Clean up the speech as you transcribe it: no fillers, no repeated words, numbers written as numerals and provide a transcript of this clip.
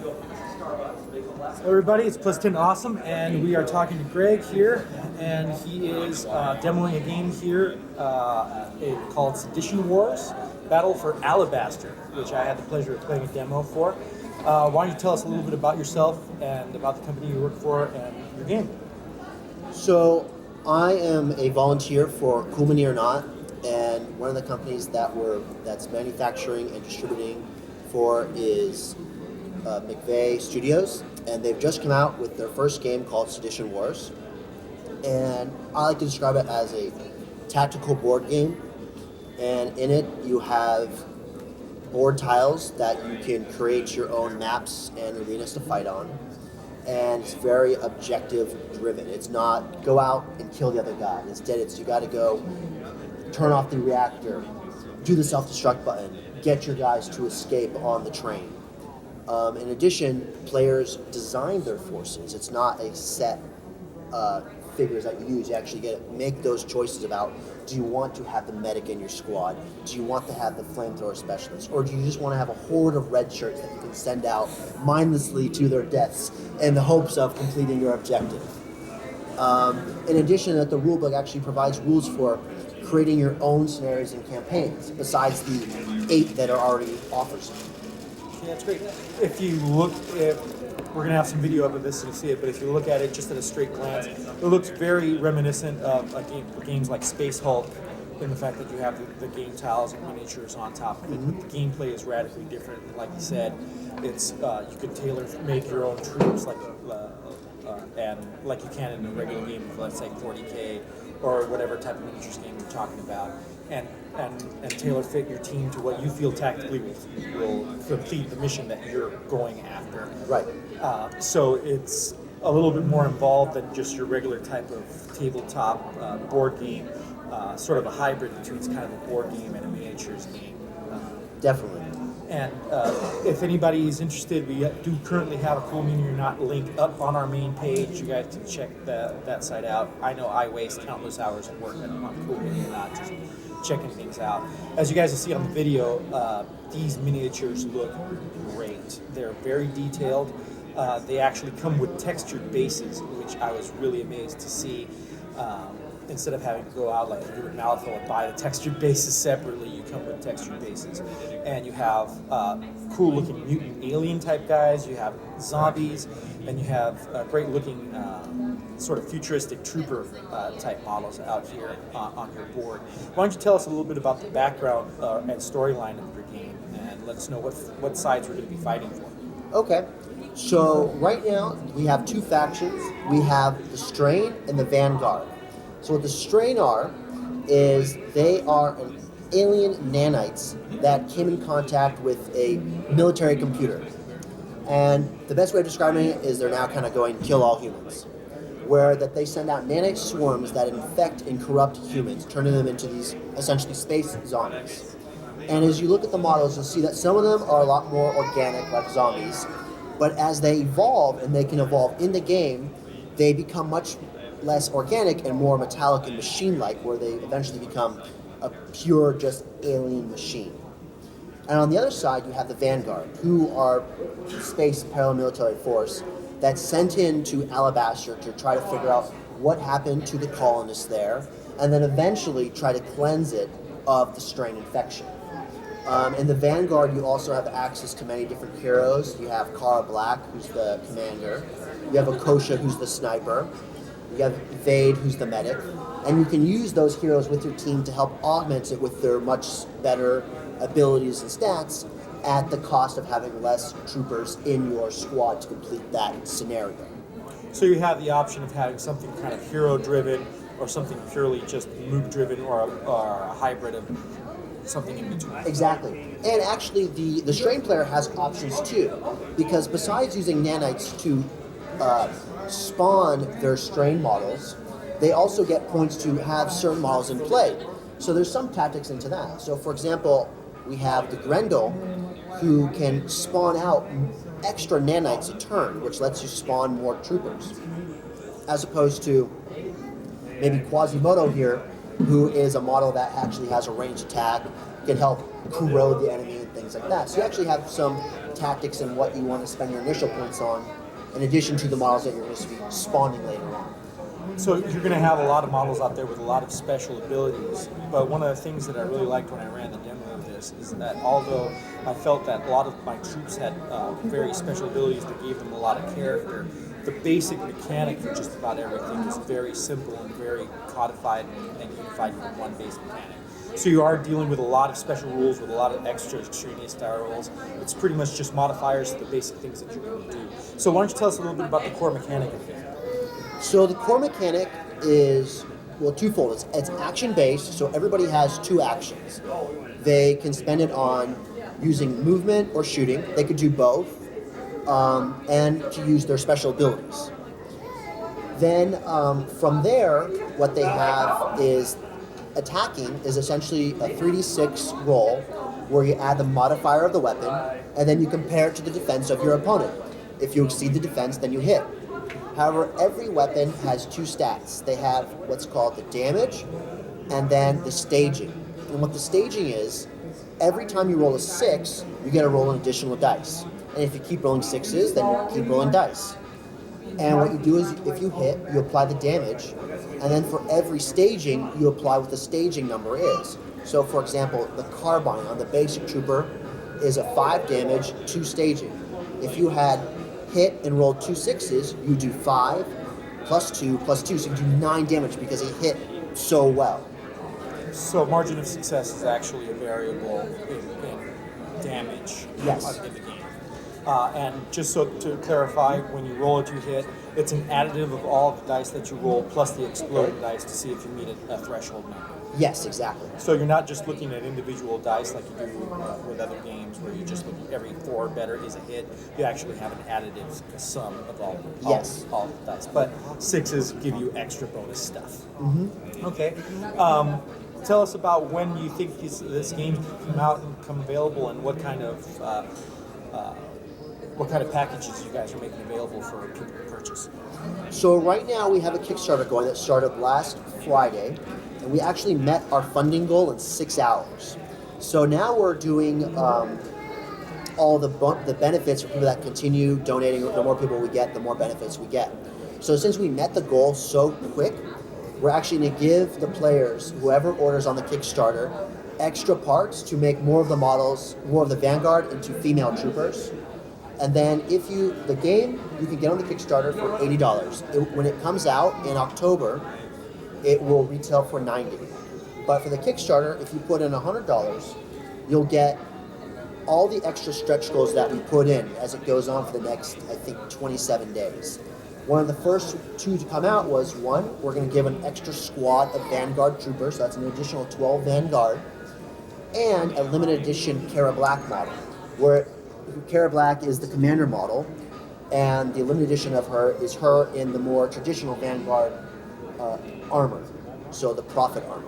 Hello everybody, it's Pleasant Awesome, and we are talking to Greg here, and he is demoing a game here called Sedition Wars, Battle for Alabaster, which I had the pleasure of playing a demo for. Why don't you tell us a little bit about yourself and about the company you work for and your game? So I am a volunteer for Cool Mini or Not, and one of the companies that's manufacturing and distributing for is McVeigh Studios, and they've just come out with their first game called Sedition Wars. And I like to describe it as a tactical board game, and in it you have board tiles that you can create your own maps and arenas to fight on, and it's very objective driven. It's not go out and kill the other guy. Instead, it's you got to go turn off the reactor, do the self-destruct button, get your guys to escape on the train. In addition, players design their forces. It's not a set figures that you use. You actually make those choices about, do you want to have the medic in your squad? Do you want to have the flamethrower specialist? Or do you just want to have a horde of red shirts that you can send out mindlessly to their deaths in the hopes of completing your objective? In addition, that the rulebook actually provides rules for creating your own scenarios and campaigns, besides the 8 that are already offered. Yeah, it's great. If you look at, we're going to have some video of this so you see it, but if you look at it just at a straight glance, it looks very reminiscent of games like Space Hulk, in the fact that you have the game tiles and miniatures on top of it. Mm-hmm. The gameplay is radically different. And like you said, it's you can make your own troops and like you can in a regular game of, let's say, 40K or whatever type of miniatures game you're talking about, and tailor fit your team to what you feel tactically will complete the mission that you're going after. Right. So it's a little bit more involved than just your regular type of tabletop board game, sort of a hybrid between kind of a board game and a miniatures game. Definitely. And if anybody is interested, we do currently have a Cool Mini or Not link up on our main page. You guys can check that site out. I know I waste countless hours of work on Cool Mini or Not, just checking things out. As you guys will see on the video, these miniatures look great. They're very detailed. They actually come with textured bases, which I was really amazed to see. Instead of having to go out like you do in Malifaux and buy the textured bases separately, you come with textured bases. And you have cool looking mutant alien type guys, you have zombies, and you have great looking sort of futuristic trooper type models out here on your board. Why don't you tell us a little bit about the background and storyline of your game, and let us know what sides we're going to be fighting for. Okay. So right now we have 2 factions. We have the Strain and the Vanguard. So what the Strain are is they are an alien nanites that came in contact with a military computer. And the best way of describing it is they're now kind of going kill all humans, where that they send out nanite swarms that infect and corrupt humans, turning them into these essentially space zombies. And as you look at the models, you'll see that some of them are a lot more organic, like zombies, but as they evolve, and they can evolve in the game, they become much less organic and more metallic and machine-like, where they eventually become a pure, just alien machine. And on the other side, you have the Vanguard, who are space paramilitary force that's sent into Alabaster to try to figure out what happened to the colonists there, and then eventually try to cleanse it of the strain infection. In the Vanguard, you also have access to many different heroes. You have Kara Black, who's the commander. You have Akosha, who's the sniper. You have Vade, who's the medic. And you can use those heroes with your team to help augment it with their much better abilities and stats at the cost of having less troopers in your squad to complete that scenario. So you have the option of having something kind of hero-driven, or something purely just move-driven, or a hybrid of something in between. Exactly. And actually, the Strain player has options too, because besides using nanites to spawn their Strain models, they also get points to have certain models in play. So there's some tactics into that. So for example, we have the Grendel, who can spawn out extra nanites a turn, which lets you spawn more troopers, as opposed to maybe Quasimodo here, who is a model that actually has a ranged attack, can help corrode the enemy and things like that. So you actually have some tactics and what you want to spend your initial points on, in addition to the models that you're going to be spawning later on. So you're going to have a lot of models out there with a lot of special abilities, but one of the things that I really liked when I ran the demo of this is that although I felt that a lot of my troops had very special abilities that gave them a lot of character, the basic mechanic for just about everything is very simple and very codified and unified into one basic mechanic. So you are dealing with a lot of special rules, with a lot of extra extraneous style rules. It's pretty much just modifiers to the basic things that you're going to do. So why don't you tell us a little bit about the core mechanic of it? So the core mechanic is, well, twofold. It's action-based, so everybody has 2 actions. They can spend it on using movement or shooting. They could do both, and to use their special abilities. Then from there, what they have is attacking is essentially a 3d6 roll where you add the modifier of the weapon, and then you compare it to the defense of your opponent. If you exceed the defense, then you hit. However, every weapon has 2 stats. They have what's called the damage and then the staging. And what the staging is, every time you roll a 6, you get to roll an additional dice. And if you keep rolling 6s, then you keep rolling dice. And what you do is, if you hit, you apply the damage, and then for every staging, you apply what the staging number is. So, for example, the carbine on the basic trooper is a 5 damage, 2 staging. If you had hit and rolled 2 6s, you do 5 plus 2 plus 2, so you do 9 damage because he hit so well. So margin of success is actually a variable in damage Yes. in the game. And just so to clarify, when you roll a 2 hit, it's an additive of all the dice that you roll plus the exploded dice to see if you meet a threshold number. Yes, exactly. So you're not just looking at individual dice like you do with other games where you just look at every 4 or better is a hit. You actually have an additive sum of all the dice. But 6s give you extra bonus stuff. Mm-hmm. Okay. Tell us about when you think this game can come out and come available, and what kind of packages you guys are making available for people to purchase. So right now we have a Kickstarter going that started last Friday, and we actually met our funding goal in 6 hours. So now we're doing all the benefits for people that continue donating. The more people we get, the more benefits we get. So since we met the goal so quick, we're actually going to give the players, whoever orders on the Kickstarter, extra parts to make more of the models, more of the Vanguard into female troopers. And then the game, you can get on the Kickstarter for $80. When it comes out in October, it will retail for $90. But for the Kickstarter, if you put in $100, you'll get all the extra stretch goals that we put in as it goes on for the next, I think, 27 days. One of the first 2 to come out was, 1, we're going to give an extra squad of Vanguard troopers, so that's an additional 12 Vanguard, and a limited edition Cara Black model, where Cara Black is the commander model, and the limited edition of her is her in the more traditional Vanguard armor, so the Prophet armor.